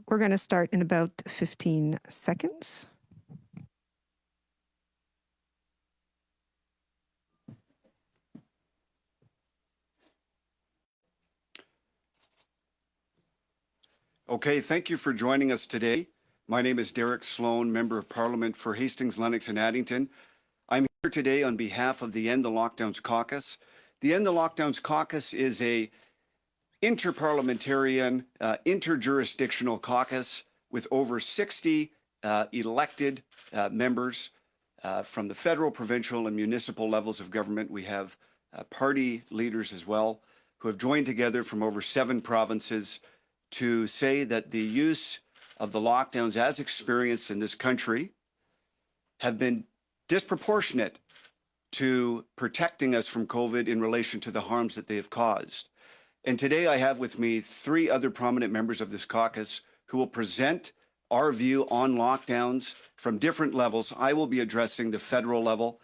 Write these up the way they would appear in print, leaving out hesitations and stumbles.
We're going to start in about 15 seconds. Okay, thank you for joining us today. My name is Derek Sloan, Member of Parliament for Hastings, Lennox and Addington. I'm here today on behalf of the End the Lockdowns Caucus. The End the Lockdowns Caucus is a interparliamentarian, interjurisdictional caucus with over 60 elected members from the federal, provincial, and municipal levels of government. We have party leaders as well who have joined together from over 7 provinces to say that the use of the lockdowns as experienced in this country have been disproportionate to protecting us from COVID in relation to the harms that they have caused. And today I have with me 3 other prominent members of this caucus who will present our view on lockdowns from different levels. I will be addressing the federal level.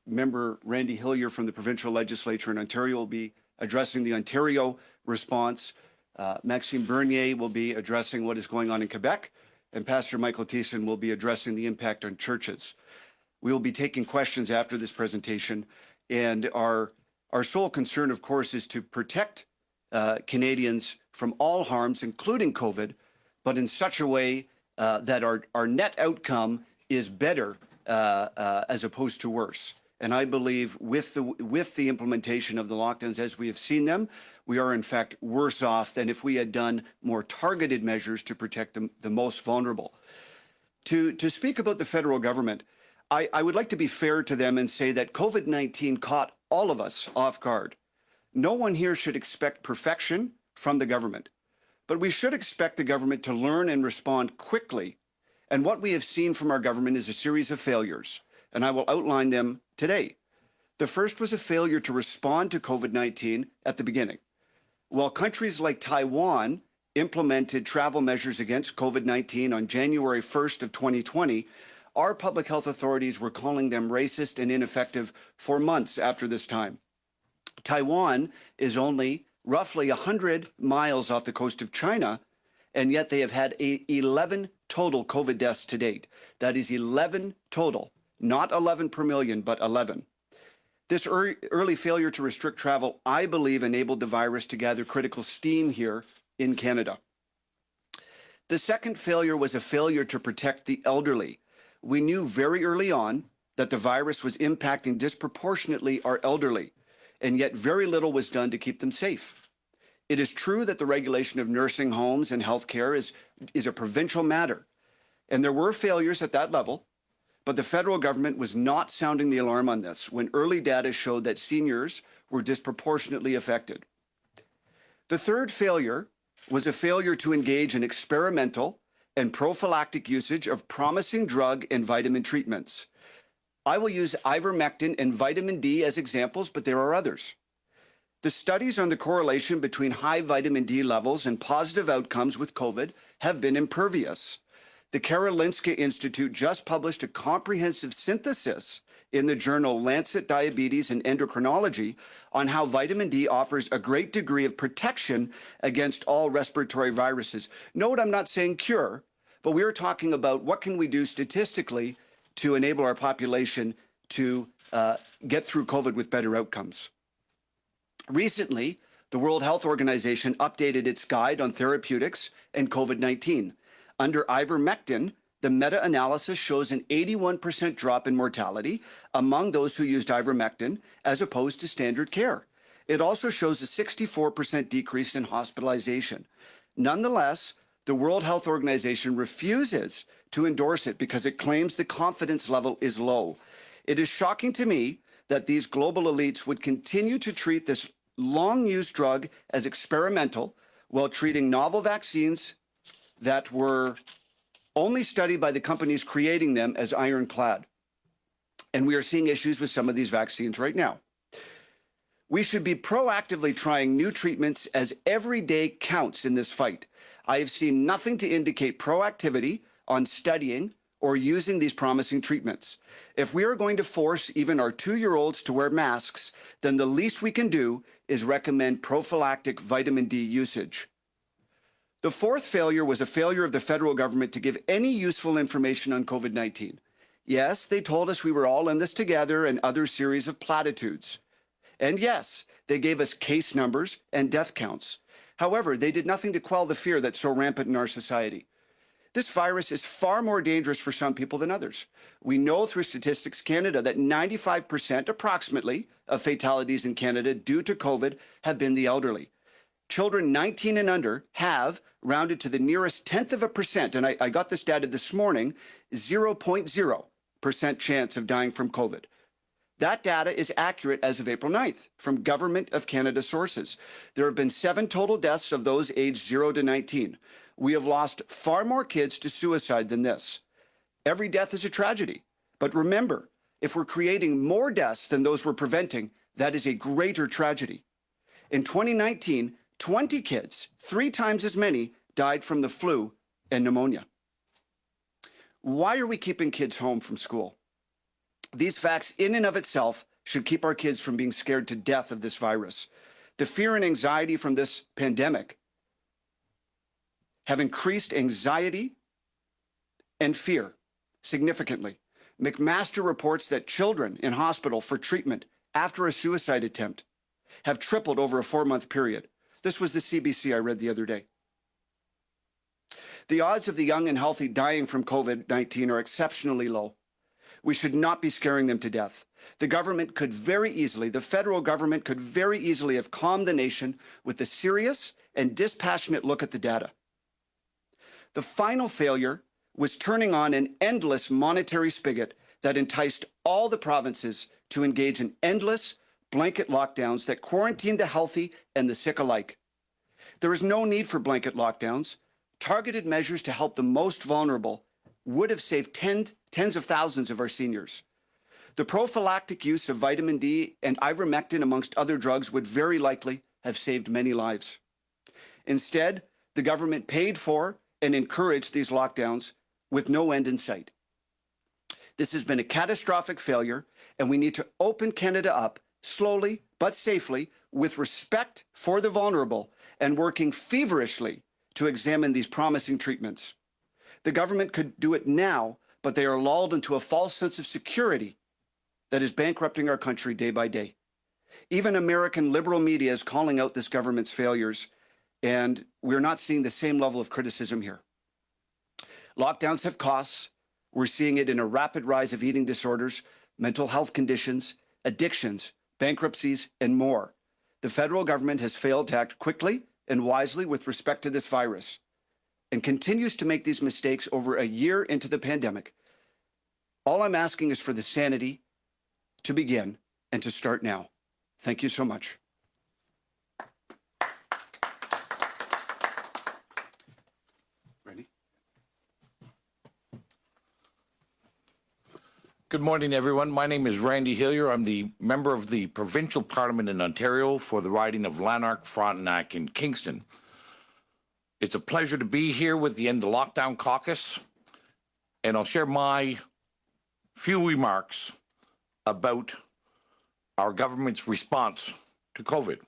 Member Randy Hillier from the provincial legislature in Ontario will be addressing the Ontario response. Maxime will be addressing what is going on in Quebec, and Pastor Michael Thiessen will be addressing the impact on churches. We will be taking questions after this presentation, and our sole concern, of course, is to protect Canadians from all harms, including COVID, but in such a way that our net outcome is better as opposed to worse. And I believe with the implementation of the lockdowns as we have seen them, we are in fact worse off than if we had done more targeted measures to protect the most vulnerable. To speak about the federal government, I would like to be fair to them and say that COVID-19 caught all of us off guard. No one here should expect perfection from the government, but we should expect the government to learn and respond quickly. And what we have seen from our government is a series of failures, and I will outline them today. The first was a failure to respond to COVID-19 at the beginning. While countries like Taiwan implemented travel measures against COVID-19 on January 1st of 2020, our public health authorities were calling them racist and ineffective for months after this time. Taiwan is only roughly 100 miles off the coast of China, and yet they have had 11 total COVID deaths to date. That is 11 total, not 11 per million, but 11. This early failure to restrict travel, I believe, enabled the virus to gather critical steam here in Canada. The second failure was a failure to protect the elderly. We knew very early on that the virus was impacting disproportionately our elderly, and yet very little was done to keep them safe. It is true that the regulation of nursing homes and healthcare is a provincial matter, and there were failures at that level. But the federal government was not sounding the alarm on this when early data showed that seniors were disproportionately affected. The third failure was a failure to engage in experimental and prophylactic usage of promising drug and vitamin treatments. I will use ivermectin and vitamin D as examples, but there are others. The studies on the correlation between high vitamin D levels and positive outcomes with COVID have been impervious. The Karolinska Institute just published a comprehensive synthesis in the journal Lancet Diabetes and Endocrinology on how vitamin D offers a great degree of protection against all respiratory viruses. Note, I'm not saying cure, but we are talking about what can we do statistically to enable our population to get through COVID with better outcomes. Recently, the World Health Organization updated its guide on therapeutics and COVID-19. Under ivermectin, the meta-analysis shows an 81% drop in mortality among those who used ivermectin as opposed to standard care. It also shows a 64% decrease in hospitalization. Nonetheless, the World Health Organization refuses to endorse it because it claims the confidence level is low. It is shocking to me that these global elites would continue to treat this long-used drug as experimental while treating novel vaccines that were only studied by the companies creating them as ironclad. And we are seeing issues with some of these vaccines right now. We should be proactively trying new treatments as every day counts in this fight. I have seen nothing to indicate proactivity on studying or using these promising treatments. If we are going to force even our 2-year-olds to wear masks, then the least we can do is recommend prophylactic vitamin D usage. The fourth failure was a failure of the federal government to give any useful information on COVID-19. Yes, they told us we were all in this together and other series of platitudes. And yes, they gave us case numbers and death counts. However, they did nothing to quell the fear that's so rampant in our society. This virus is far more dangerous for some people than others. We know through Statistics Canada that 95% approximately of fatalities in Canada due to COVID have been the elderly. Children 19 and under have, rounded to the nearest 0.1%, and I got this data this morning, 0.0% chance of dying from COVID. That data is accurate as of April 9th from Government of Canada sources. There have been 7 total deaths of those aged 0 to 19. We have lost far more kids to suicide than this. Every death is a tragedy. But remember, if we're creating more deaths than those we're preventing, that is a greater tragedy. In 2019, 20 kids, 3 times as many, died from the flu and pneumonia. Why are we keeping kids home from school? These facts in and of itself should keep our kids from being scared to death of this virus. The fear and anxiety from this pandemic have increased anxiety and fear significantly. McMaster reports that children in hospital for treatment after a suicide attempt have tripled over a 4-month period. This was the CBC I read the other day. The odds of the young and healthy dying from COVID-19 are exceptionally low. We should not be scaring them to death. The government could very easily, the federal government could very easily have calmed the nation with a serious and dispassionate look at the data. The final failure was turning on an endless monetary spigot that enticed all the provinces to engage in endless blanket lockdowns that quarantined the healthy and the sick alike. There is no need for blanket lockdowns. Targeted measures to help the most vulnerable would have saved tens of thousands of our seniors. The prophylactic use of vitamin D and ivermectin, amongst other drugs, would very likely have saved many lives. Instead, the government paid for and encouraged these lockdowns with no end in sight. This has been a catastrophic failure, and we need to open Canada up slowly but safely, with respect for the vulnerable, and working feverishly to examine these promising treatments. The government could do it now, but they are lulled into a false sense of security that is bankrupting our country day by day. Even American liberal media is calling out this government's failures, and we're not seeing the same level of criticism here. Lockdowns have costs. We're seeing it in a rapid rise of eating disorders, mental health conditions, addictions, bankruptcies, and more. The federal government has failed to act quickly and wisely with respect to this virus, and continues to make these mistakes over a year into the pandemic. All I'm asking is for the sanity to begin and to start now. Thank you so much. Ready? Good morning, everyone. My name is Randy Hillier. I'm the member of the Provincial Parliament in Ontario for the riding of Lanark, Frontenac, and Kingston. It's a pleasure to be here with the End the Lockdown Caucus, and I'll share my few remarks about our government's response to COVID.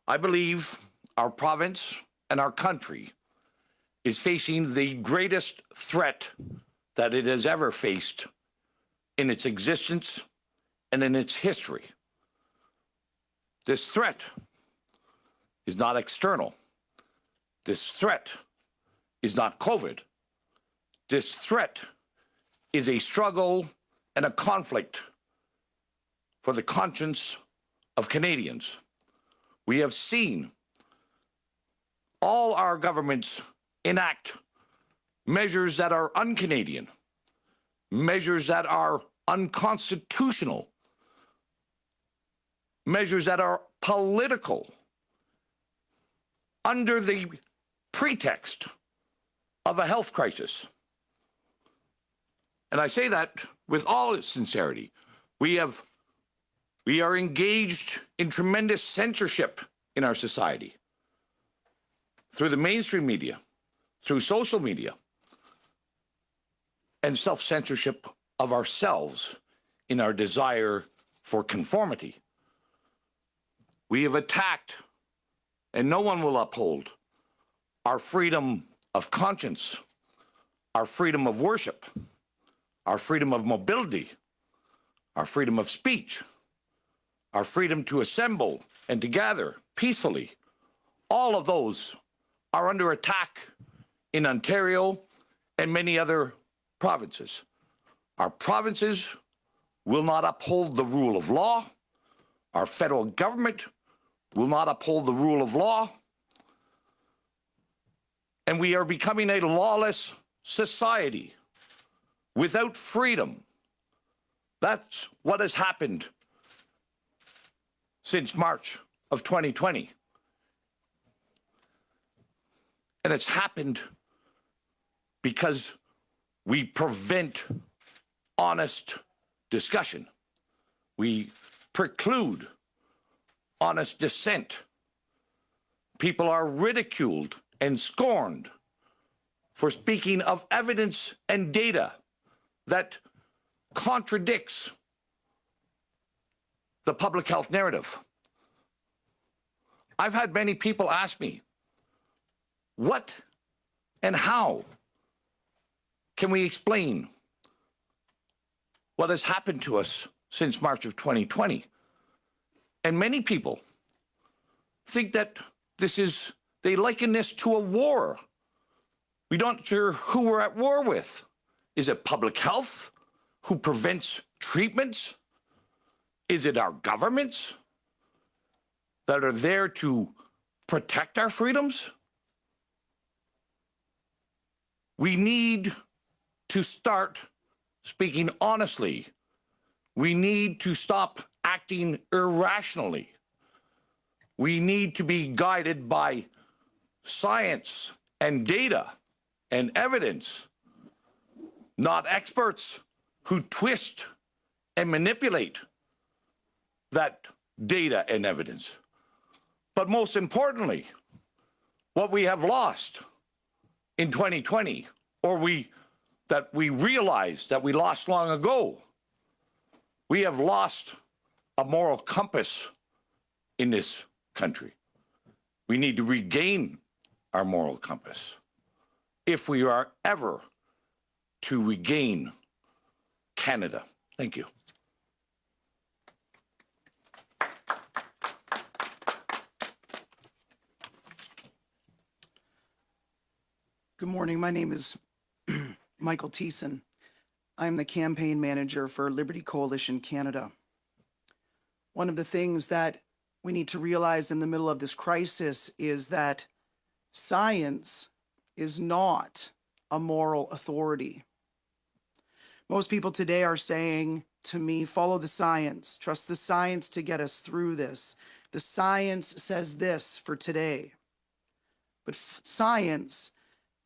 I believe our province and our country is facing the greatest threat that it has ever faced in its existence and in its history. This threat is not external. This threat is not COVID. This threat is a struggle and a conflict for the conscience of Canadians. We have seen all our governments enact measures that are un-Canadian, measures that are unconstitutional, measures that are political, under the pretext of a health crisis. And I say that with all sincerity. We are engaged in tremendous censorship in our society through the mainstream media, through social media, and self-censorship of ourselves in our desire for conformity. We have attacked, and no one will uphold, our freedom of conscience, our freedom of worship, our freedom of mobility, our freedom of speech, our freedom to assemble and to gather peacefully. All of those are under attack in Ontario and many other provinces. Our provinces will not uphold the rule of law. Our federal government will not uphold the rule of law. And we are becoming a lawless society without freedom. That's what has happened since March of 2020. And it's happened because we prevent honest discussion. We preclude honest dissent. People are ridiculed and scorned for speaking of evidence and data that contradicts the public health narrative. I've had many people ask me, what and how can we explain what has happened to us since March of 2020? And many people think that they liken this to a war. We don't sure who we're at war with. Is it public health who prevents treatments? Is it our governments that are there to protect our freedoms? We need to start speaking honestly. We need to stop acting irrationally. We need to be guided by science and data and evidence, not experts who twist and manipulate that data and evidence. But most importantly, what we have lost in 2020, or that we realized that we lost long ago, we have lost a moral compass in this country. We need to regain our moral compass if we are ever to regain Canada. Thank you. Good morning. My name is Michael Thiessen. I'm the campaign manager for Liberty Coalition Canada. One of the things that we need to realize in the middle of this crisis is that science is not a moral authority. Most people today are saying to me, follow the science, trust the science to get us through this. The science says this for today. But science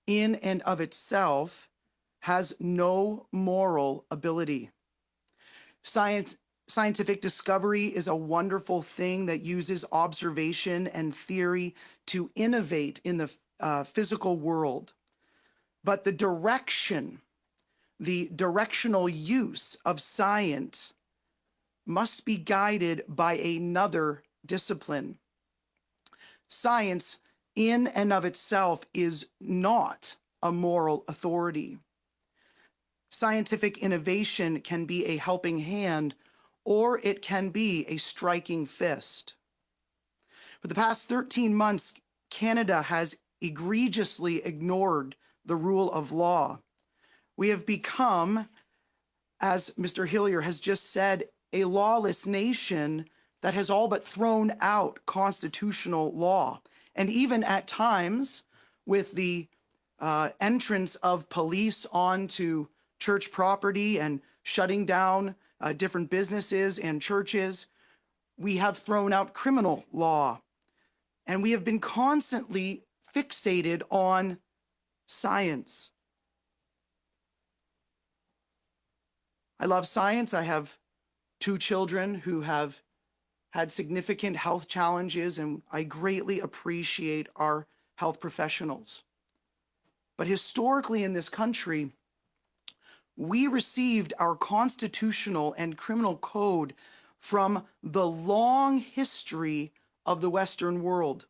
in and of itself has no moral ability. Scientific discovery is a wonderful thing that uses observation and theory to innovate in the physical world. But the directional use of science must be guided by another discipline. Science in and of itself is not a moral authority. Scientific innovation can be a helping hand, or it can be a striking fist. For the past 13 months, Canada has egregiously ignored the rule of law. We have become, as Mr. Hillier has just said, a lawless nation that has all but thrown out constitutional law. And even at times, with the entrance of police onto church property and shutting down different businesses and churches, we have thrown out criminal law. And we have been constantly fixated on science. I love science. I have 2 children who have had significant health challenges, and I greatly appreciate our health professionals. But historically in this country, we received our constitutional and criminal code from the long history of the Western world.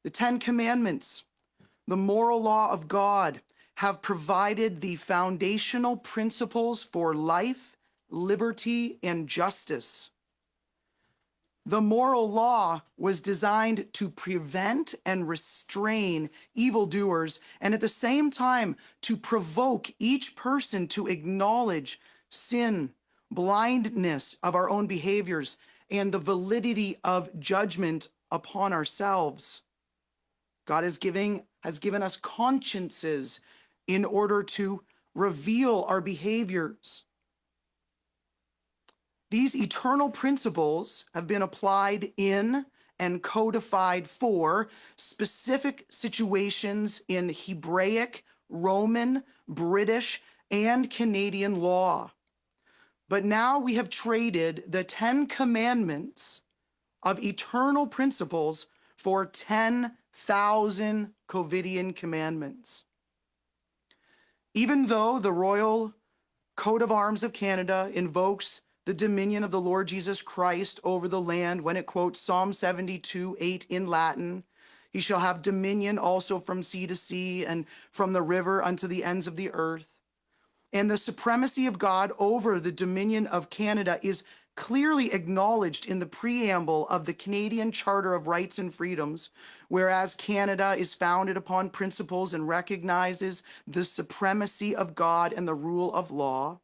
The 10 Commandments the moral law of God have provided the foundational principles for life, liberty, and justice. The moral law was designed to prevent and restrain evildoers, and at the same time to provoke each person to acknowledge sin, blindness of our own behaviors, and the validity of judgment upon ourselves. God has given us consciences in order to reveal our behaviors. These eternal principles have been applied in and codified for specific situations in Hebraic, Roman, British, and Canadian law. But now we have traded the 10 commandments of eternal principles for 10,000 Covidian commandments. Even though the Royal Coat of Arms of Canada invokes the dominion of the Lord Jesus Christ over the land when it quotes Psalm 72:8 in Latin, he shall have dominion also from sea to sea and from the river unto the ends of the earth. And the supremacy of God over the dominion of Canada is clearly acknowledged in the preamble of the Canadian Charter of Rights and Freedoms, whereas Canada is founded upon principles and recognizes the supremacy of God and the rule of law.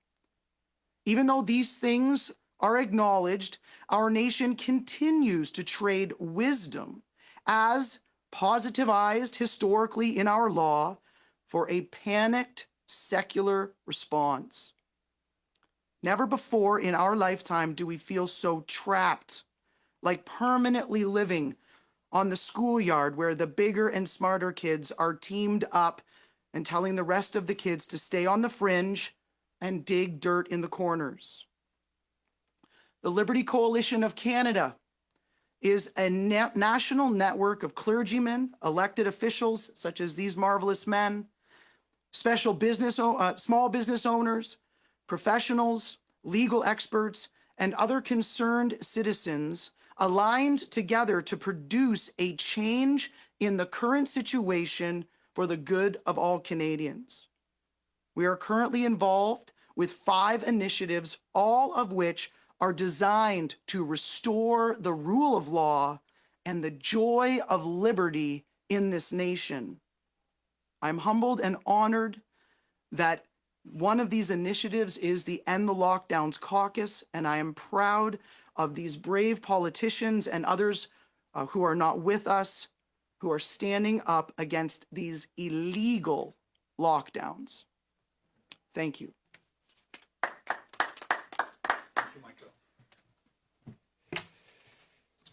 Even though these things are acknowledged, our nation continues to trade wisdom as positivized historically in our law for a panicked secular response. Never before in our lifetime do we feel so trapped, like permanently living on the schoolyard where the bigger and smarter kids are teamed up and telling the rest of the kids to stay on the fringe and dig dirt in the corners. The Liberty Coalition of Canada is a national network of clergymen, elected officials such as these marvelous men, small business owners, professionals, legal experts, and other concerned citizens aligned together to produce a change in the current situation for the good of all Canadians. We are currently involved with 5 initiatives, all of which are designed to restore the rule of law and the joy of liberty in this nation. I'm humbled and honored that one of these initiatives is the End the Lockdowns Caucus, and I am proud of these brave politicians and others who are not with us, who are standing up against these illegal lockdowns. Thank you.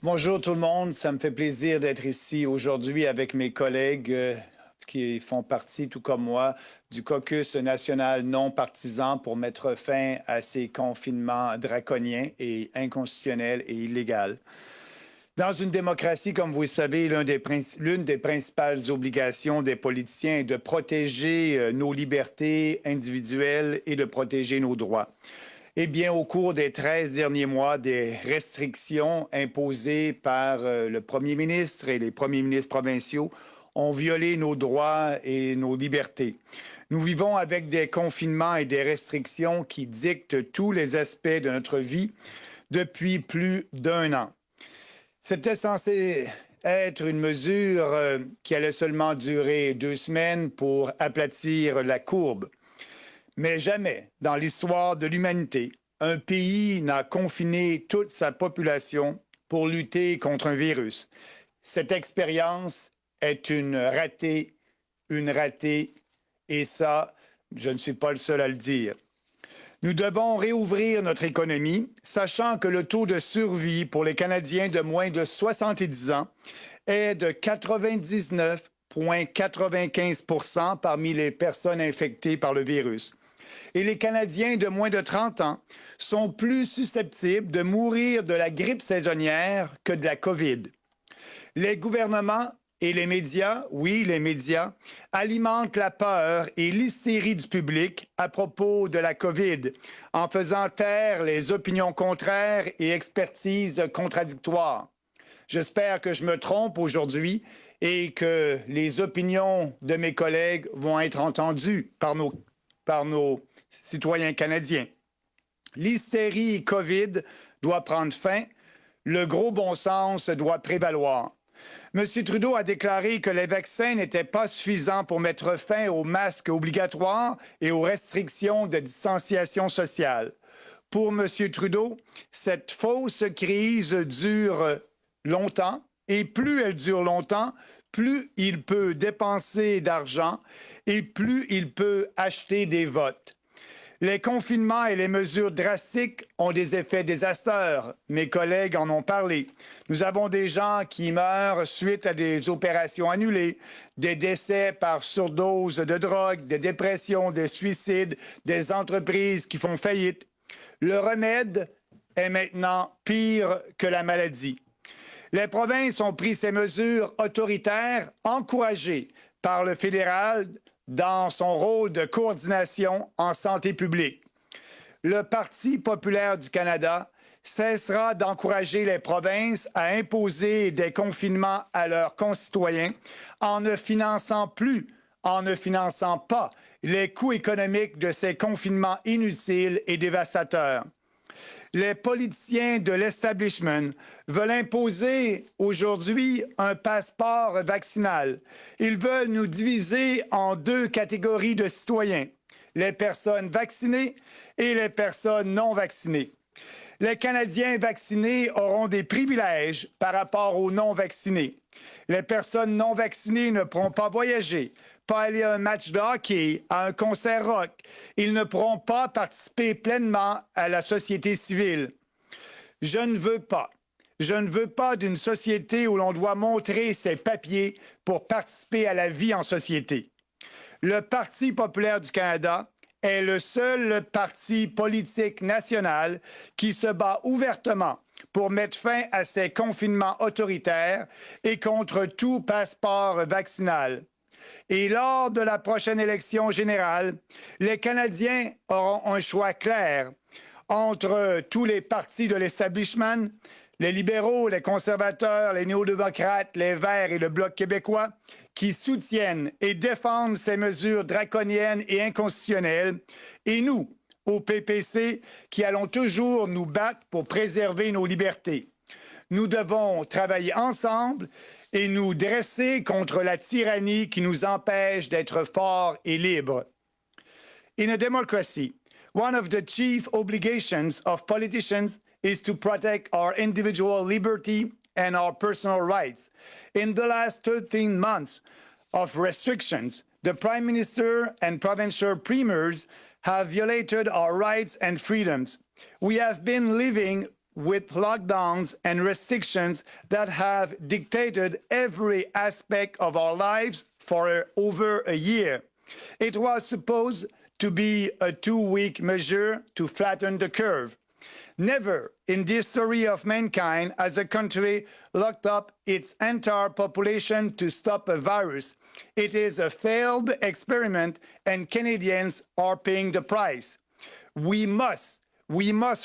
Bonjour tout le monde, ça me fait plaisir d'être ici aujourd'hui avec mes collègues qui font partie, tout comme moi, du Caucus national non partisan pour mettre fin à ces confinements draconiens et inconstitutionnels et illégaux. Dans une démocratie, comme vous le savez, l'une des principales obligations des politiciens est de protéger nos libertés individuelles et de protéger nos droits. Eh bien, au cours des 13 derniers mois, des restrictions imposées par le premier ministre et les premiers ministres provinciaux ont violé nos droits et nos libertés. Nous vivons avec des confinements et des restrictions qui dictent tous les aspects de notre vie depuis plus d'1 an. C'était censé être une mesure qui allait seulement durer 2 semaines pour aplatir la courbe. Mais jamais dans l'histoire de l'humanité, un pays n'a confiné toute sa population pour lutter contre un virus. Cette expérience est une ratée, et ça, je ne suis pas le seul à le dire. Nous devons réouvrir notre économie, sachant que le taux de survie pour les Canadiens de moins de 70 ans est de 99,95% parmi les personnes infectées par le virus. Et les Canadiens de moins de 30 ans sont plus susceptibles de mourir de la grippe saisonnière que de la COVID. Les gouvernements et les médias, oui, les médias, alimentent la peur et l'hystérie du public à propos de la COVID, en faisant taire les opinions contraires et expertises contradictoires. J'espère que je me trompe aujourd'hui et que les opinions de mes collègues vont être entendues par nos citoyens canadiens. L'hystérie COVID doit prendre fin. Le gros bon sens doit prévaloir. M. Trudeau a déclaré que les vaccins n'étaient pas suffisants pour mettre fin aux masques obligatoires et aux restrictions de distanciation sociale. Pour M. Trudeau, cette fausse crise dure longtemps et plus elle dure longtemps, plus il peut dépenser d'argent et plus il peut acheter des votes. Les confinements et les mesures drastiques ont des effets désastreux. Mes collègues en ont parlé. Nous avons des gens qui meurent suite à des opérations annulées, des décès par surdose de drogue, des dépressions, des suicides, des entreprises qui font faillite. Le remède est maintenant pire que la maladie. Les provinces ont pris ces mesures autoritaires encouragées par le fédéral dans son rôle de coordination en santé publique. Le Parti populaire du Canada cessera d'encourager les provinces à imposer des confinements à leurs concitoyens en ne finançant pas les coûts économiques de ces confinements inutiles et dévastateurs. Les politiciens de l'establishment veulent imposer aujourd'hui un passeport vaccinal. Ils veulent nous diviser en deux catégories de citoyens, les personnes vaccinées et les personnes non vaccinées. Les Canadiens vaccinés auront des privilèges par rapport aux non vaccinés. Les personnes non vaccinées ne pourront pas voyager, pas aller à un match de hockey, à un concert rock. Ils ne pourront pas participer pleinement à la société civile. Je ne veux pas d'une société où l'on doit montrer ses papiers pour participer à la vie en société. Le Parti populaire du Canada est le seul parti politique national qui se bat ouvertement pour mettre fin à ces confinements autoritaires et contre tout passeport vaccinal. Et lors de la prochaine élection générale, les Canadiens auront un choix clair entre tous les partis de l'establishment, les libéraux, les conservateurs, les néo-démocrates, les Verts et le Bloc québécois, qui soutiennent et défendent ces mesures draconiennes et inconstitutionnelles, et nous, au PPC, qui allons toujours nous battre pour préserver nos libertés. Nous devons travailler ensemble et nous dresser contre la tyrannie qui nous empêche d'être forts et libres. In a democracy, one of the chief obligations of politicians is to protect our individual liberty and our personal rights. In the last 13 months of restrictions, the Prime Minister and provincial premiers have violated our rights and freedoms. We have been living with lockdowns and restrictions that have dictated every aspect of our lives for over a year. It was supposed to be a 2-week measure to flatten the curve. Never in the history of mankind has a country locked up its entire population to stop a virus. It is a failed experiment and Canadians are paying the price. We must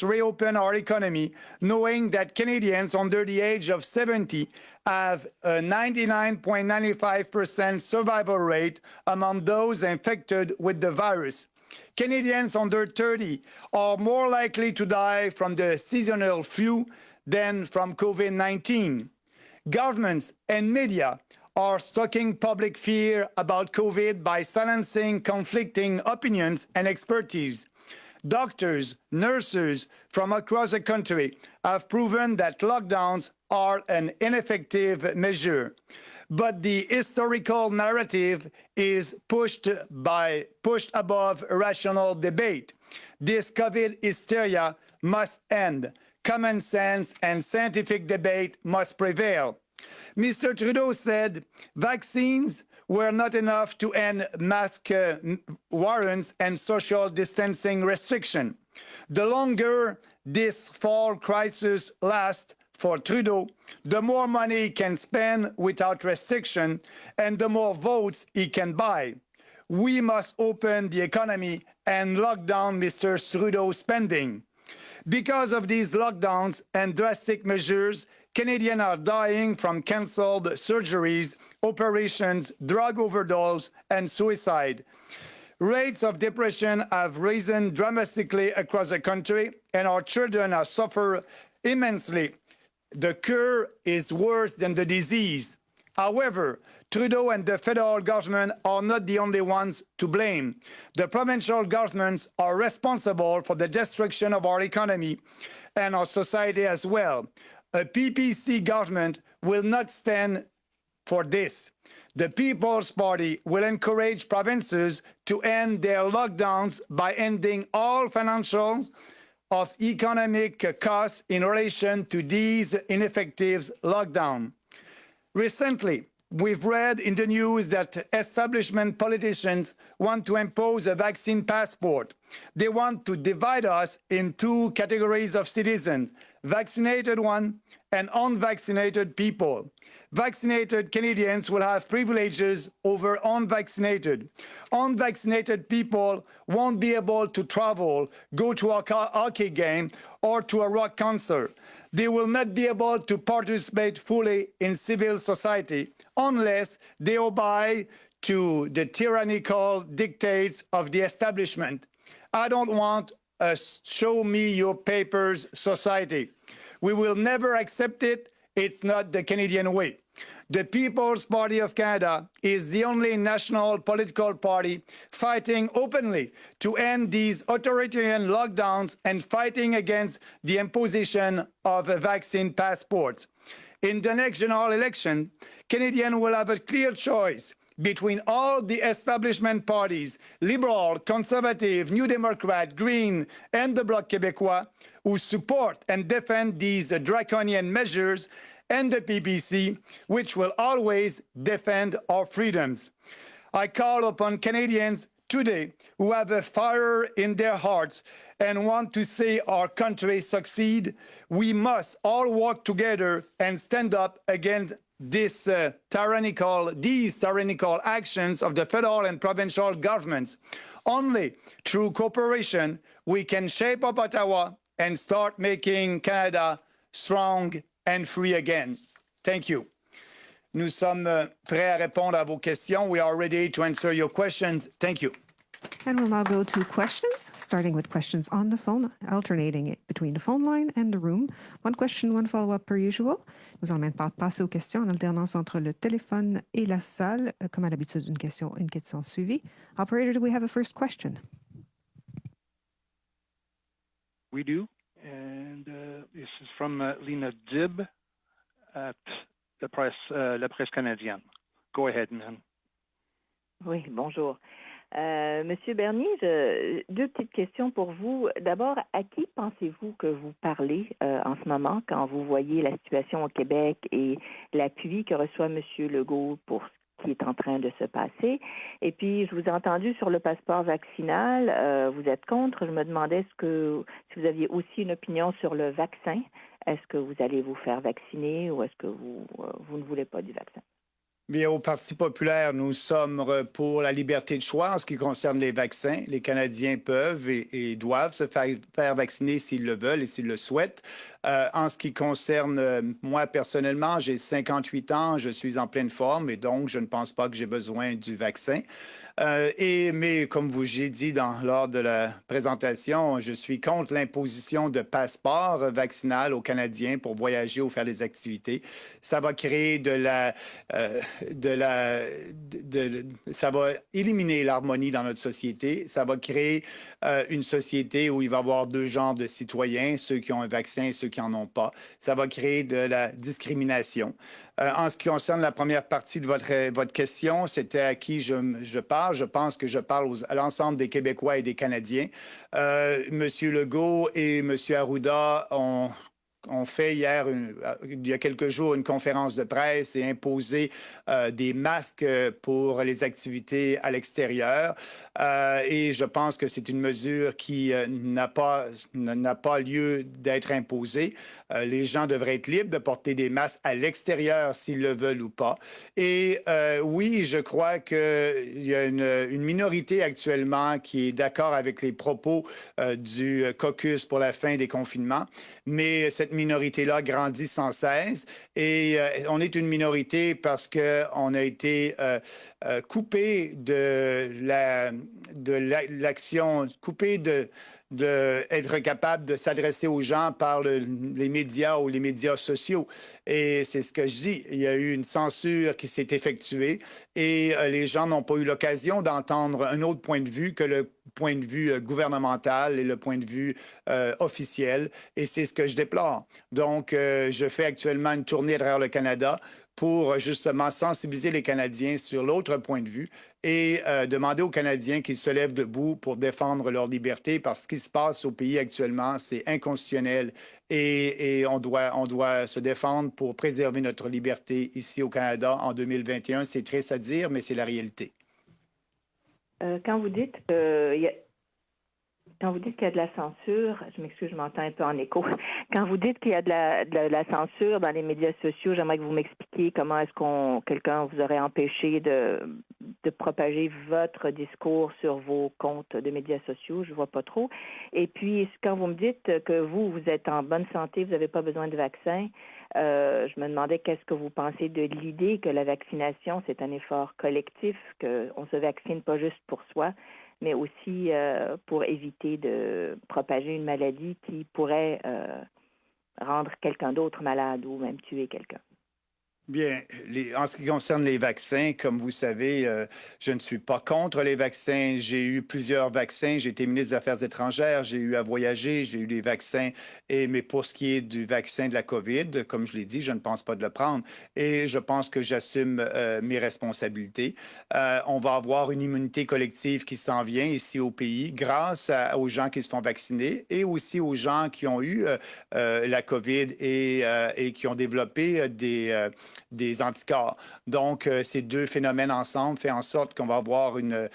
reopen our economy knowing that Canadians under the age of 70 have a 99.95% survival rate among those infected with the virus. Canadians under 30 are more likely to die from the seasonal flu than from COVID-19. Governments and media are stoking public fear about COVID by silencing conflicting opinions and expertise. Doctors, nurses from across the country have proven that lockdowns are an ineffective measure. But the historical narrative is pushed above rational debate. This COVID hysteria must end. Common sense and scientific debate must prevail. Mr. Trudeau said vaccines were not enough to end mask warrants and social distancing restriction. The longer this fall crisis lasts for Trudeau, the more money he can spend without restriction and the more votes he can buy. We must open the economy and lock down Mr. Trudeau's spending. Because of these lockdowns and drastic measures, Canadians are dying from cancelled surgeries, operations, drug overdose, and suicide. Rates of depression have risen dramatically across the country, and our children have suffered immensely. The cure is worse than the disease. However, Trudeau and the federal government are not the only ones to blame. The provincial governments are responsible for the destruction of our economy and our society as well. A PPC government will not stand for this. The People's Party will encourage provinces to end their lockdowns by ending all financials of economic costs in relation to these ineffective lockdowns. Recently, we've read in the news that establishment politicians want to impose a vaccine passport. They want to divide us in two categories of citizens, vaccinated ones and unvaccinated people. Vaccinated Canadians will have privileges over unvaccinated. Unvaccinated people won't be able to travel, go to a hockey game, or to a rock concert. They will not be able to participate fully in civil society unless they obey to the tyrannical dictates of the establishment. I don't want a show me your papers society. We will never accept it. It's not the Canadian way. The People's Party of Canada is the only national political party fighting openly to end these authoritarian lockdowns and fighting against the imposition of vaccine passports. In the next general election, Canadians will have a clear choice between all the establishment parties, Liberal, Conservative, New Democrat, Green, and the Bloc Québécois, who support and defend these draconian measures, and the PPC, which will always defend our freedoms. I call upon Canadians today who have a fire in their hearts and want to see our country succeed. We must all work together and stand up against these tyrannical actions of the federal and provincial governments. Only through cooperation we can shape up Ottawa and start making Canada strong and free again. Thank you. Nous sommes prêts à répondre à vos questions. We are ready to answer your questions. Thank you. And we'll now go to questions, starting with questions on the phone, alternating it between the phone line and the room. One question, one follow-up per usual. Nous allons maintenant passer aux questions en alternance entre le téléphone et la salle. Comme à l'habitude, une question suivie. Operator, do we have a first question? We do. And this is from Lena Dib at La Presse Canadienne. Go ahead, ma'am. Oui, bonjour. Monsieur Bernier, deux petites questions pour vous. D'abord, à qui pensez-vous que vous parlez en ce moment quand vous voyez la situation au Québec et l'appui que reçoit Monsieur Legault pour ce qui est en train de se passer? Et puis, je vous ai entendu sur le passeport vaccinal. Vous êtes contre. Je me demandais si vous aviez aussi une opinion sur le vaccin. Est-ce que vous allez vous faire vacciner ou est-ce que vous ne voulez pas du vaccin? Bien, au Parti populaire, nous sommes pour la liberté de choix en ce qui concerne les vaccins. Les Canadiens peuvent et doivent se faire vacciner s'ils le veulent et s'ils le souhaitent. En ce qui concerne moi personnellement, j'ai 58 ans, je suis en pleine forme et donc je ne pense pas que j'ai besoin du vaccin. Mais comme j'ai dit lors de la présentation, je suis contre l'imposition de passeports vaccinal aux Canadiens pour voyager ou faire des activités. Ça va créer ça va éliminer l'harmonie dans notre société. Ça va créer une société où il va y avoir deux genres de citoyens, ceux qui ont un vaccin et ceux qui n'en ont pas. Ça va créer de la discrimination. En ce qui concerne la première partie de votre question, c'était à qui je parle. Je pense que je parle à l'ensemble des Québécois et des Canadiens. M. Legault et M. Arruda ont on fait il y a quelques jours, une conférence de presse et imposé des masques pour les activités à l'extérieur. Et je pense que c'est une mesure qui n'a pas lieu d'être imposée. Les gens devraient être libres de porter des masques à l'extérieur s'ils le veulent ou pas. Et oui, je crois qu'il y a une minorité actuellement qui est d'accord avec les propos du Caucus pour la fin des confinements, mais cette minorité-là grandit sans cesse et on est une minorité parce qu'on a été coupé de l'action, coupé être capable de s'adresser aux gens par les médias ou les médias sociaux. Et c'est ce que je dis. Il y a eu une censure qui s'est effectuée et les gens n'ont pas eu l'occasion d'entendre un autre point de vue que le point de vue gouvernemental et le point de vue officiel. Et c'est ce que je déplore. Donc, je fais actuellement une tournée à travers le Canada pour justement sensibiliser les Canadiens sur l'autre point de vue et demander aux Canadiens qu'ils se lèvent debout pour défendre leur liberté parce que ce qui se passe au pays actuellement, c'est inconstitutionnel et on doit se défendre pour préserver notre liberté ici au Canada en 2021. C'est triste à dire, mais c'est la réalité. Quand vous dites qu'il y a de la censure, je m'excuse, je m'entends un peu en écho. Quand vous dites qu'il y a de la censure dans les médias sociaux, j'aimerais que vous m'expliquiez comment est-ce quelqu'un vous aurait empêché de propager votre discours sur vos comptes de médias sociaux. Je ne vois pas trop. Et puis, quand vous me dites que vous êtes en bonne santé, vous n'avez pas besoin de vaccin, je me demandais qu'est-ce que vous pensez de l'idée que la vaccination, c'est un effort collectif, qu'on se vaccine pas juste pour soi, mais aussi pour éviter de propager une maladie qui pourrait rendre quelqu'un d'autre malade ou même tuer quelqu'un. Bien, en ce qui concerne les vaccins, comme vous savez, je ne suis pas contre les vaccins. J'ai eu plusieurs vaccins. J'ai été ministre des Affaires étrangères. J'ai eu à voyager. J'ai eu les vaccins. Mais pour ce qui est du vaccin de la COVID, comme je l'ai dit, je ne pense pas de le prendre. Et je pense que j'assume mes responsabilités. On va avoir une immunité collective qui s'en vient ici au pays grâce aux gens qui se font vacciner et aussi aux gens qui ont eu la COVID et qui ont développé des anticorps. Donc, ces deux phénomènes ensemble font en sorte qu'on va avoir une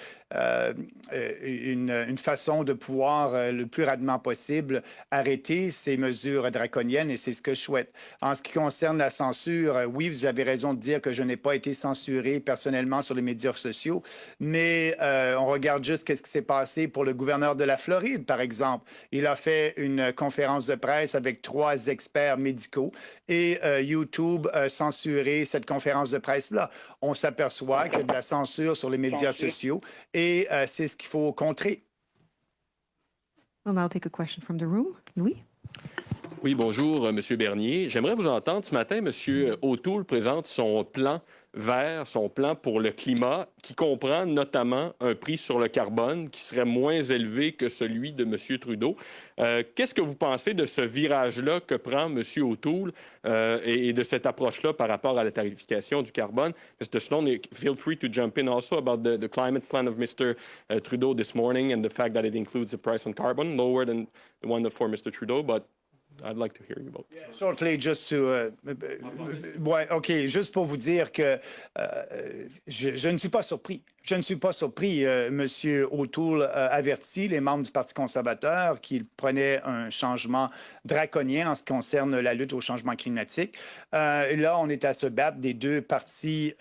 façon de pouvoir, le plus rapidement possible, arrêter ces mesures draconiennes et c'est ce que je souhaite. En ce qui concerne la censure, oui, vous avez raison de dire que je n'ai pas été censuré personnellement sur les médias sociaux, mais on regarde juste ce qui s'est passé pour le gouverneur de la Floride, par exemple. Il a fait une conférence de presse avec 3 experts médicaux et YouTube a censuré cette conférence de presse-là. On s'aperçoit qu'il y a de la censure sur les médias sociaux et c'est ce qu'il faut contrer. We'll now take a question from the room. Louis? Oui, bonjour, M. Bernier. J'aimerais vous entendre. Ce matin, M. O'Toole présente son plan vert, son plan pour le climat, qui comprend notamment un prix sur le carbone qui serait moins élevé que celui de M. Trudeau. Qu'est-ce que vous pensez de ce virage-là que prend M. O'Toole et de cette approche-là par rapport à la tarification du carbone? Mr. Sloan, feel free to jump in also about the climate plan of Mr. Trudeau this morning and the fact that it includes a price on carbon, lower than the one for Mr. Trudeau, but I'd like to hear you about. Yeah, shortly, just to, ouais, OK, juste pour vous dire que je ne suis pas surpris. Je ne suis pas surpris. M. O'Toole avertit les membres du Parti conservateur qu'il prenait un changement draconien en ce qui concerne la lutte au changement climatique. Là, on est à se battre des 2 partis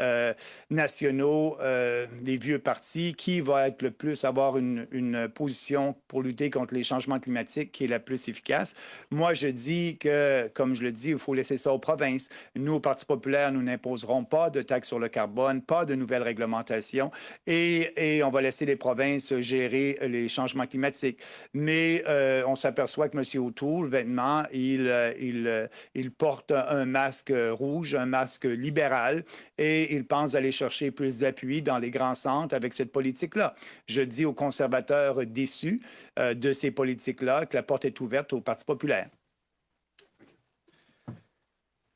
nationaux, les vieux partis, qui va être le plus avoir une position pour lutter contre les changements climatiques qui est la plus efficace. Moi, je dis que, comme je le dis, il faut laisser ça aux provinces. Nous, au Parti populaire, nous n'imposerons pas de taxes sur le carbone, pas de nouvelles réglementations et on va laisser les provinces gérer les changements climatiques. Mais on s'aperçoit que M. O'Toole, vêtement, il porte un masque rouge, un masque libéral et il pense aller chercher plus d'appui dans les grands centres avec cette politique-là. Je dis aux conservateurs déçus de ces politiques-là que la porte est ouverte au Parti populaire.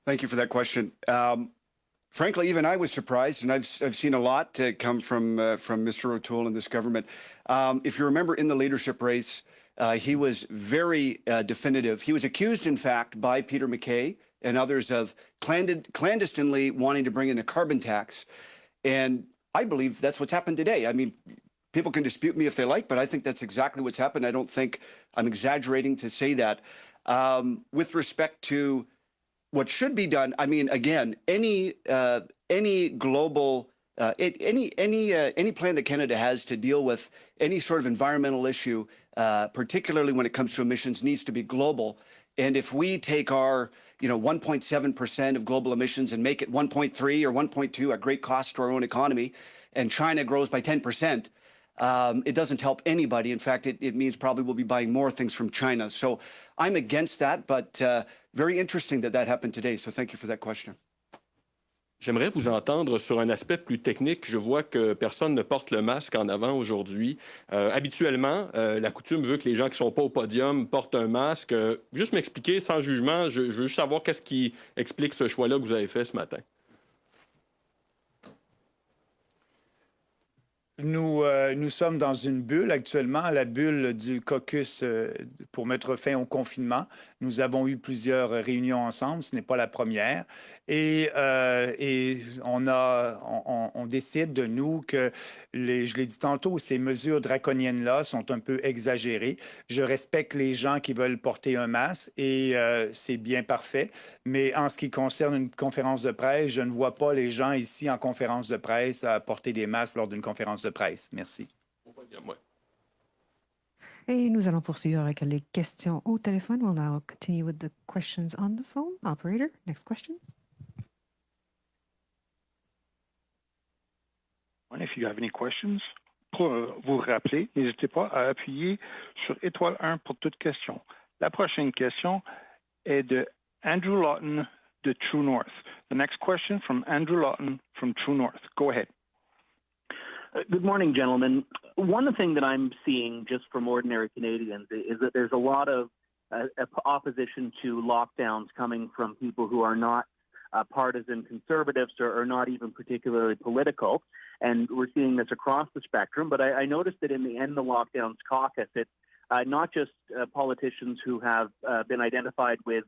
Thank you for that question. Frankly, even I was surprised, and I've seen a lot come from Mr. O'Toole and this government. If you remember in the leadership race, he was very definitive. He was accused, in fact, by Peter MacKay and others of clandestinely wanting to bring in a carbon tax. And I believe that's what's happened today. I mean, people can dispute me if they like, but I think that's exactly what's happened. I don't think I'm exaggerating to say that. With respect to what should be done, I mean, again, any global, any plan that Canada has to deal with any sort of environmental issue, particularly when it comes to emissions, needs to be global. And if we take our 1.7% of global emissions and make it 1.3 or 1.2 at great cost to our own economy, and China grows by 10%, it doesn't help anybody. In fact, it means probably we'll be buying more things from China. So I'm against that, but very interesting that happened today. So thank you for that question. J'aimerais vous entendre sur un aspect plus technique. Je vois que personne ne porte le masque en avant aujourd'hui. Habituellement, la coutume veut que les gens qui ne sont pas au podium portent un masque. Juste m'expliquer sans jugement, je veux juste savoir qu'est-ce qui explique ce choix-là que vous avez fait ce matin. Nous sommes dans une bulle actuellement, la bulle du Caucus pour mettre fin au confinement. Nous avons eu plusieurs réunions ensemble, ce n'est pas la première. Et on décide de nous que, je l'ai dit tantôt, ces mesures draconiennes-là sont un peu exagérées. Je respecte les gens qui veulent porter un masque et c'est bien parfait. Mais en ce qui concerne une conférence de presse, je ne vois pas les gens ici en conférence de presse à porter des masques lors d'une conférence de presse. Merci. Et nous allons poursuivre avec les questions au téléphone. We'll now continue with the questions on the phone. Operator, next question. If you have any questions, pour vous rappeler, n'hésitez pas à appuyer sur étoile 1 pour toute question. La prochaine question est de Andrew Lawton de True North. The next question from Andrew Lawton from True North. Go ahead. Good morning, gentlemen. One thing that I'm seeing just from ordinary Canadians is that there's a lot of opposition to lockdowns coming from people who are not partisan conservatives or not even particularly political. And we're seeing this across the spectrum. But I noticed that in the End the Lockdowns caucus, it's not just politicians who have been identified with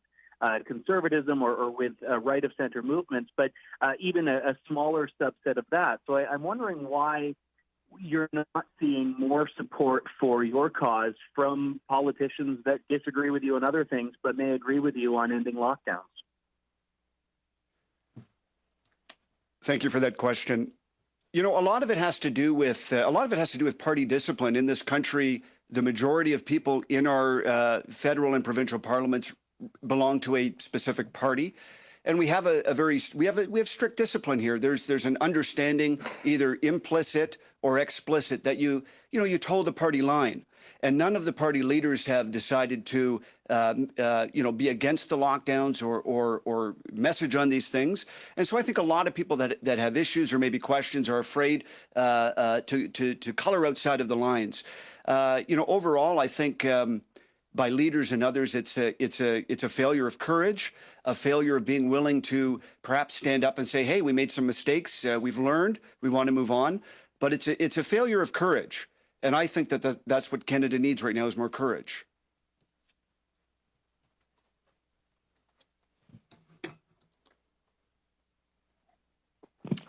conservatism or with right of center movements, but even a smaller subset of that. So I'm wondering why you're not seeing more support for your cause from politicians that disagree with you on other things, but may agree with you on ending lockdowns. Thank you for that question. You know, a lot of it has to do with party discipline in this country. The majority of people in our federal and provincial parliaments belong to a specific party, and we have we have strict discipline here. There's an understanding, either implicit or explicit, that you toe the party line. And none of the party leaders have decided to, be against the lockdowns or message on these things. And so I think a lot of people that have issues or maybe questions are afraid to color outside of the lines. Overall, I think by leaders and others, it's a failure of courage, a failure of being willing to perhaps stand up and say, "Hey, we made some mistakes. We've learned. We want to move on." But it's a failure of courage. And I think that's what Canada needs right now, is more courage.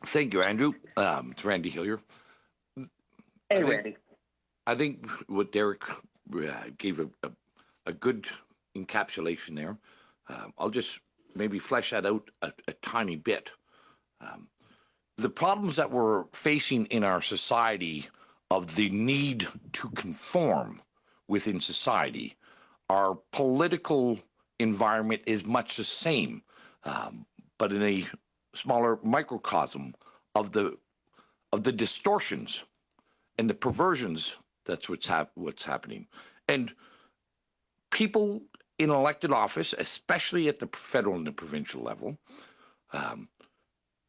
Thank you, Andrew. It's Randy Hillier. Hey, Randy. I think what Derek gave a good encapsulation there. I'll just maybe flesh that out a tiny bit. The problems that we're facing in our society of the need to conform within society, our political environment is much the same, but in a smaller microcosm of the distortions and the perversions. That's what's happening. And people in elected office, especially at the federal and the provincial level,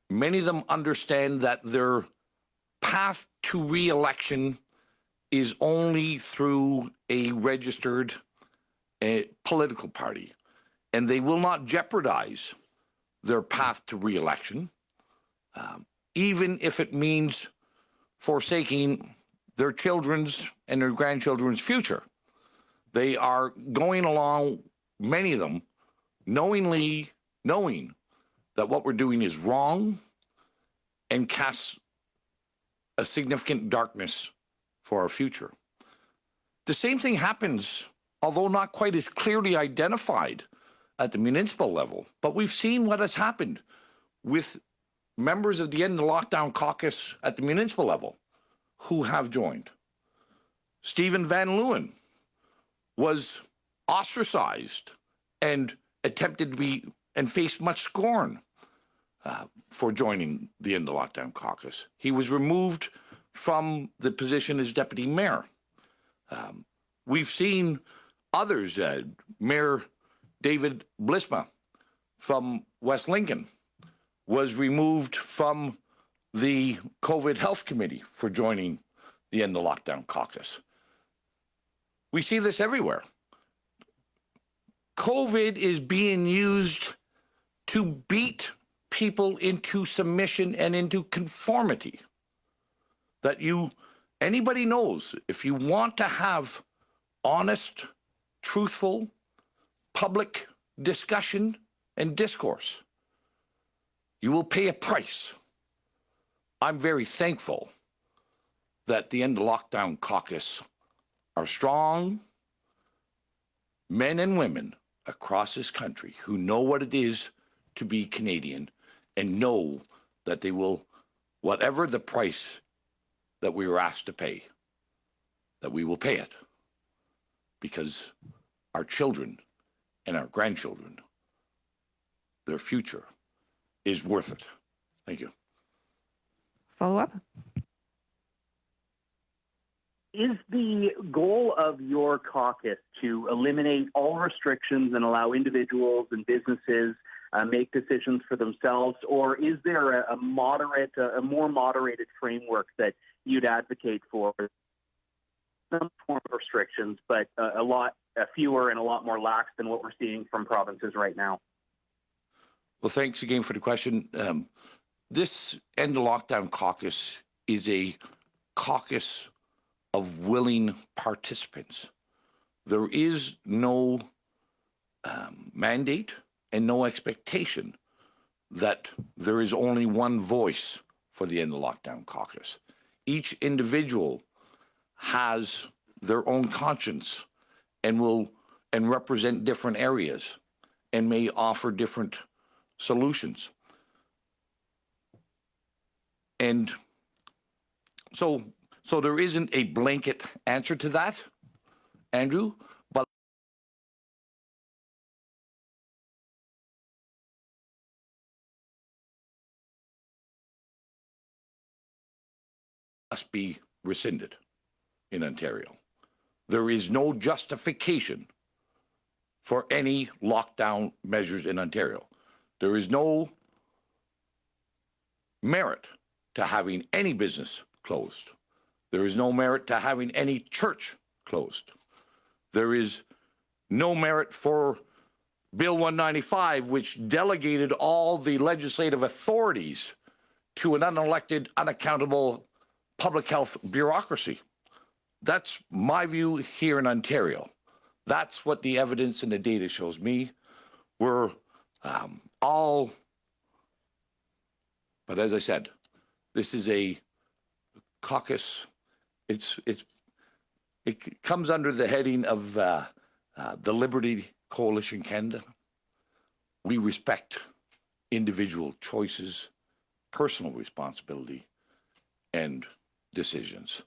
many of them understand that their path to re-election is only through a registered political party, and they will not jeopardize their path to re-election, even if it means forsaking their children's and their grandchildren's future. They are going along, many of them, knowing that what we're doing is wrong and casts a significant darkness for our future. The same thing happens, although not quite as clearly identified at the municipal level, but we've seen what has happened with members of the End the Lockdown Caucus at the municipal level who have joined. Stephen Van Leeuwen was ostracized and attempted to be and faced much scorn for joining the End the Lockdown Caucus. He was removed from the position as deputy mayor. We've seen others, Mayor David Blisma from West Lincoln was removed from the COVID Health Committee for joining the End the Lockdown Caucus. We see this everywhere. COVID is being used to beat people into submission and into conformity. That anybody knows, if you want to have honest, truthful, public discussion and discourse, you will pay a price. I'm very thankful that the End the Lockdown Caucus are strong men and women across this country who know what it is to be Canadian and know that they will, whatever the price that we were asked to pay, that we will pay it because our children and our grandchildren, their future is worth it. Thank you. Follow up? Is the goal of your caucus to eliminate all restrictions and allow individuals and businesses make decisions for themselves, or is there a more moderated framework that you'd advocate for? Some form of restrictions, but a lot fewer and a lot more lax than what we're seeing from provinces right now. Well, thanks again for the question. This End the Lockdown Caucus is a caucus of willing participants. There is no mandate and no expectation that there is only one voice for the End the Lockdown Caucus. Each individual has their own conscience and represent different areas and may offer different solutions. And so there isn't a blanket answer to that, Andrew, but must be rescinded in Ontario. There is no justification for any lockdown measures in Ontario. There is no merit to having any business closed. There is no merit to having any church closed. There is no merit for Bill 195, which delegated all the legislative authorities to an unelected, unaccountable public health bureaucracy. That's my view here in Ontario. That's what the evidence and the data shows me. We're all, but as I said, this is a caucus. It comes under the heading of the Liberty Coalition Canada. We respect individual choices, personal responsibility, and decisions.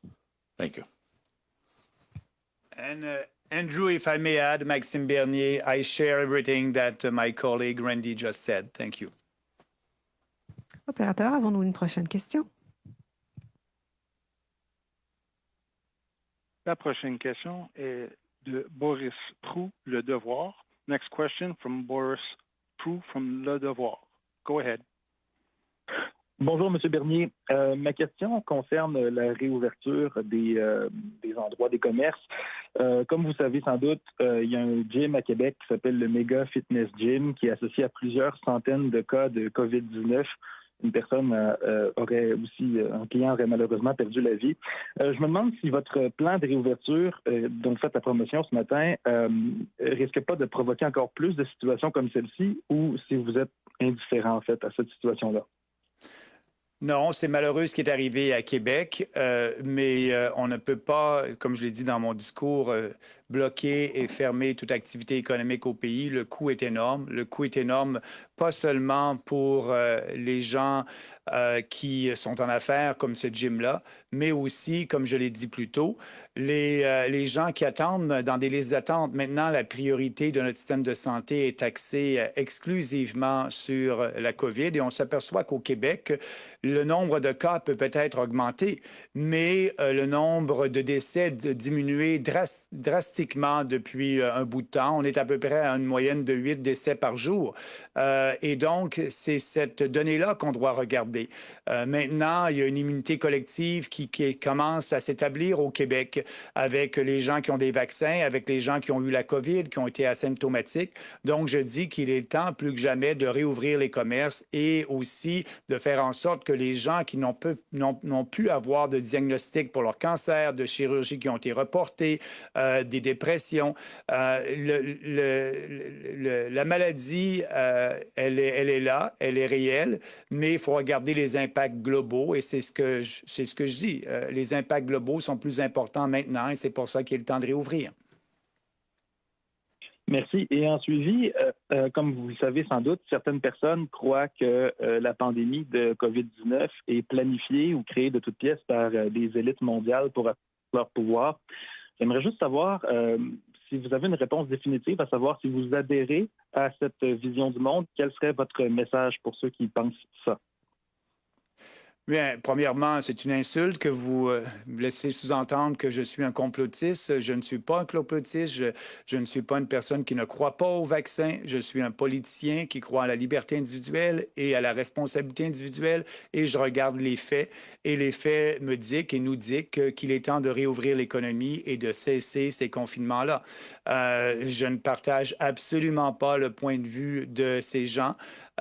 Thank you. And Andrew, if I may add, Maxime Bernier, I share everything that my colleague Randy just said. Thank you. Opérateur, avons-nous une prochaine question? La prochaine question est de Boris Proux, Le Devoir. Next question from Boris Proux from Le Devoir. Go ahead. Bonjour, M. Bernier. Ma question concerne la réouverture des endroits des commerces. Comme vous savez sans doute, il y a un gym à Québec qui s'appelle le Mega Fitness Gym qui est associé à plusieurs centaines de cas de COVID-19 une personne un client aurait malheureusement perdu la vie. Je me demande si votre plan de réouverture, dont vous faites la promotion ce matin, risque pas de provoquer encore plus de situations comme celle-ci, ou si vous êtes indifférent en fait à cette situation-là. Non, c'est malheureux ce qui est arrivé à Québec, mais on ne peut pas, comme je l'ai dit dans mon discours, bloquer et fermer toute activité économique au pays. Le coût est énorme. Le coût est énorme, pas seulement pour les gens qui sont en affaires comme ce gym-là, mais aussi, comme je l'ai dit plus tôt, les gens qui attendent dans des listes d'attente. Maintenant, la priorité de notre système de santé est axée exclusivement sur la COVID et on s'aperçoit qu'au Québec, le nombre de cas peut-être augmenter, mais le nombre de décès diminué drastiquement depuis un bout de temps. On est à peu près à une moyenne de 8 décès par jour. Et donc, c'est cette donnée-là qu'on doit regarder. Maintenant, il y a une immunité collective qui commence à s'établir au Québec avec les gens qui ont des vaccins, avec les gens qui ont eu la COVID, qui ont été asymptomatiques. Donc, je dis qu'il est temps plus que jamais de réouvrir les commerces et aussi de faire en sorte que les gens qui n'ont pu avoir de diagnostic pour leur cancer, de chirurgie qui ont été reportés, des dépressions, la maladie, elle est là, elle est réelle, mais il faut regarder les impacts globaux et c'est ce que je dis. Les impacts globaux sont plus importants maintenant et c'est pour ça qu'il est le temps de réouvrir. Merci. Et en suivi, comme vous le savez sans doute, certaines personnes croient que la pandémie de COVID-19 est planifiée ou créée de toutes pièces par des élites mondiales pour leur pouvoir. J'aimerais juste savoir si vous avez une réponse définitive, à savoir si vous adhérez à cette vision du monde, quel serait votre message pour ceux qui pensent ça? Bien, premièrement, c'est une insulte que vous laissez sous-entendre que je suis un complotiste. Je ne suis pas un complotiste. Je ne suis pas une personne qui ne croit pas au vaccin. Je suis un politicien qui croit à la liberté individuelle et à la responsabilité individuelle. Et je regarde les faits. Et les faits me disent et nous disent qu'il est temps de réouvrir l'économie et de cesser ces confinements-là. Je ne partage absolument pas le point de vue de ces gens.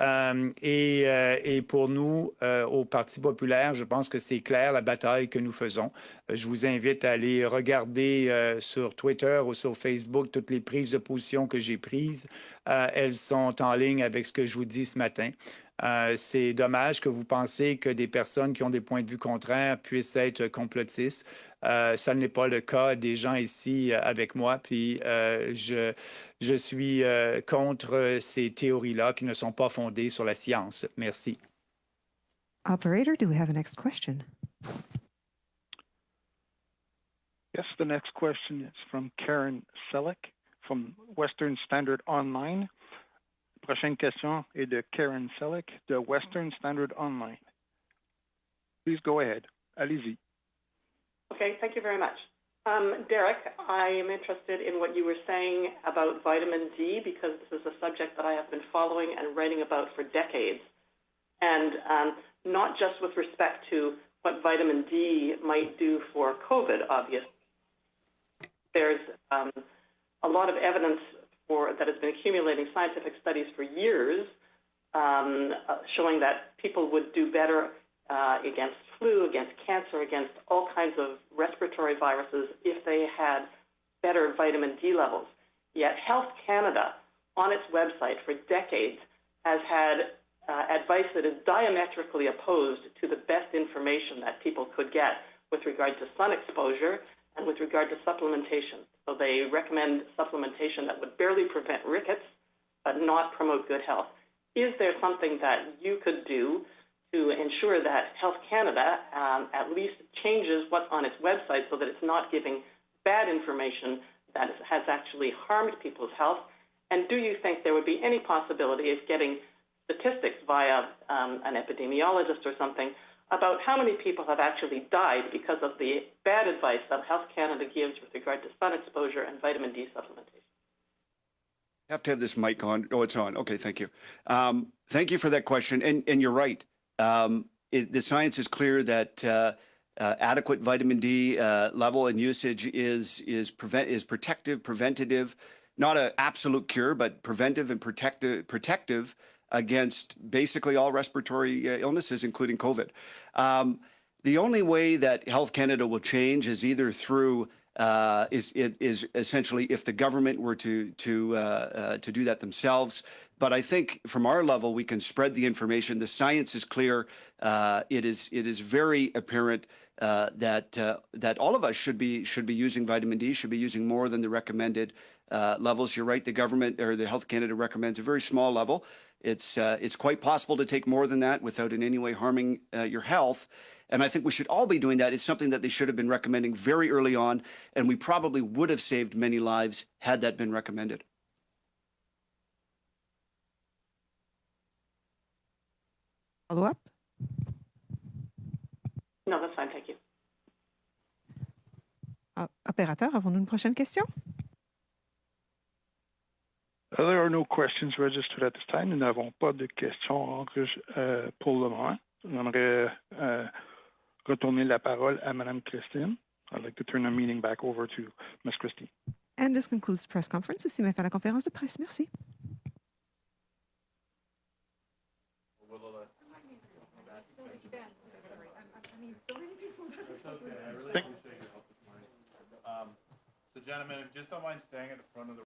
Et pour nous, au Parti populaire, je pense que c'est clair la bataille que nous faisons. Je vous invite à aller regarder sur Twitter ou sur Facebook toutes les prises de position que j'ai prises. Elles sont en ligne avec ce que je vous dis ce matin. C'est dommage que vous pensez que des personnes qui ont des points de vue contraires puissent être complotistes. Ça n'est pas le cas des gens ici avec moi. Puis je suis contre ces théories-là qui ne sont pas fondées sur la science. Merci. Operator, do we have a next question? Yes, the next question is from Karen Selleck from Western Standard Online. Prochaine question est de Karen Selleck de Western Standard Online. Please go ahead. Allez-y. Okay, thank you very much. Derek, I am interested in what you were saying about vitamin D because this is a subject that I have been following and writing about for decades. And not just with respect to what vitamin D might do for COVID, obviously. There's a lot of evidence that has been accumulating scientific studies for years showing that people would do better against flu, against cancer, against all kinds of respiratory viruses if they had better vitamin D levels. Yet Health Canada, on its website for decades, has had advice that is diametrically opposed to the best information that people could get with regard to sun exposure and with regard to supplementation. So they recommend supplementation that would barely prevent rickets, but not promote good health. Is there something that you could do to ensure that Health Canada at least changes what's on its website so that it's not giving bad information that has actually harmed people's health? And do you think there would be any possibility of getting statistics via an epidemiologist or something about how many people have actually died because of the bad advice that Health Canada gives with regard to sun exposure and vitamin D supplementation? I have to have this mic on. Oh, it's on. Okay, thank you. Thank you for that question. And you're right. The science is clear that adequate vitamin D level and usage is protective, preventative, not an absolute cure, but preventive and protective against basically all respiratory illnesses, including COVID. The only way that Health Canada will change is either through is essentially if the government were to do that themselves. But I think from our level, we can spread the information. The science is clear. It is very apparent that all of us should be using vitamin D, should be using more than the recommended levels. You're right. The government or the Health Canada recommends a very small level. It's quite possible to take more than that without in any way harming your health. And I think we should all be doing that. It's something that they should have been recommending very early on, and we probably would have saved many lives had that been recommended. Follow-up? No, that's fine. Thank you. Opérateur, avons-nous une prochaine question? There are no questions registered at this time. Nous n'avons pas de questions pour le moment. J'aimerais retourner la parole à Mme Christine. I'd like to turn the meeting back over to Ms. Christine. And this concludes the press conference. Ici met fin la conférence de presse. Merci. So, gentlemen, if you just don't mind staying at the front of the